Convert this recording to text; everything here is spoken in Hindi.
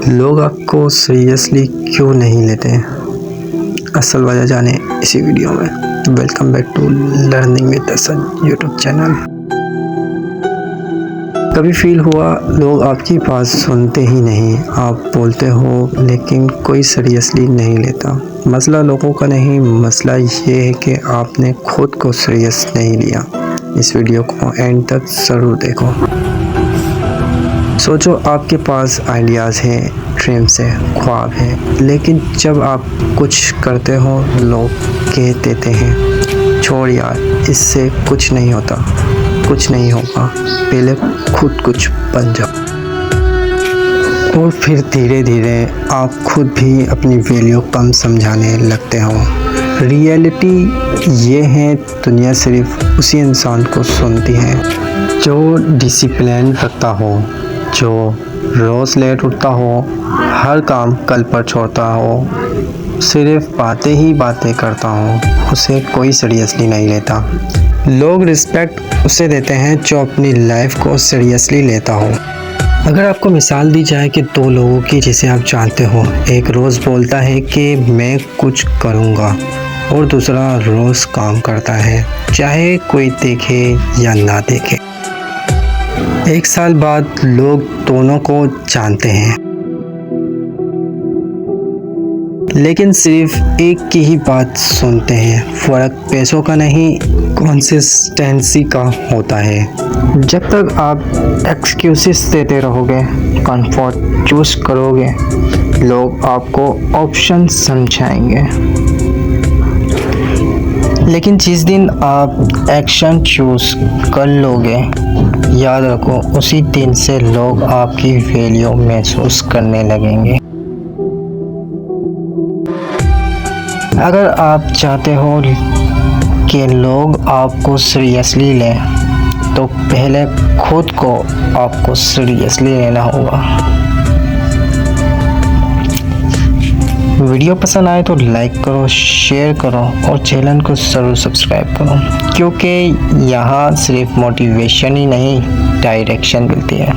लोग आपको सीरियसली क्यों नहीं लेते हैं? असल वजह जाने इसी वीडियो में। Welcome back to learning with Asad YouTube channel. कभी फील हुआ लोग आपकी बात सुनते ही नहीं, आप बोलते हो लेकिन कोई सीरियसली नहीं लेता? मसला लोगों का नहीं, मसला ये है कि आपने खुद को सीरियस नहीं लिया। इस वीडियो को एंड तक ज़रूर देखो। सोचो आपके पास आइडियाज़ हैं, ड्रीम्स हैं, ख्वाब हैं, लेकिन जब आप कुछ करते हो लोग कह देते हैं छोड़ यार, इससे कुछ नहीं होता, कुछ नहीं होगा, पहले खुद कुछ बन जाओ। और फिर धीरे धीरे आप खुद भी अपनी वैल्यू कम समझाने लगते हो। रियलिटी ये है, दुनिया सिर्फ उसी इंसान को सुनती है जो डिसिप्लिन रखता हो, जो रोज़ लेट उठता हो, हर काम कल पर छोड़ता हो, सिर्फ बातें ही बातें करता हो, उसे कोई सीरियसली नहीं लेता। लोग रिस्पेक्ट उसे देते हैं जो अपनी लाइफ को सीरियसली लेता हो। अगर आपको मिसाल दी जाए कि दो लोगों की जिसे आप जानते हो, एक रोज़ बोलता है कि मैं कुछ करूँगा और दूसरा रोज़ काम करता है, चाहे कोई देखे या ना देखे। एक साल बाद लोग दोनों को जानते हैं, लेकिन सिर्फ एक की ही बात सुनते हैं। फ़र्क पैसों का नहीं, कंसिस्टेंसी का होता है। जब तक आप एक्सक्यूज़ेस देते रहोगे, कंफर्ट चूज़ करोगे, लोग आपको ऑप्शन समझाएंगे। लेकिन जिस दिन आप एक्शन चूज़ कर लोगे, याद रखो उसी दिन से लोग आपकी वैल्यू महसूस करने लगेंगे। अगर आप चाहते हो कि लोग आपको सीरियसली लें, तो पहले खुद को आपको सीरियसली लेना होगा। वीडियो पसंद आए तो लाइक करो, शेयर करो और चैनल को ज़रूर सब्सक्राइब करो, क्योंकि यहाँ सिर्फ मोटिवेशन ही नहीं, डायरेक्शन मिलती है।